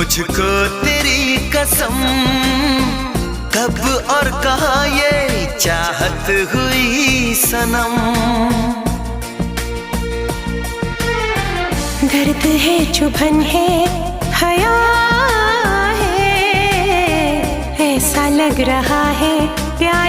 मुझको तेरी कसम, कब और कहाँ ये चाहत हुई सनम। दर्द है, चुभन है, हया है, ऐसा लग रहा है प्यार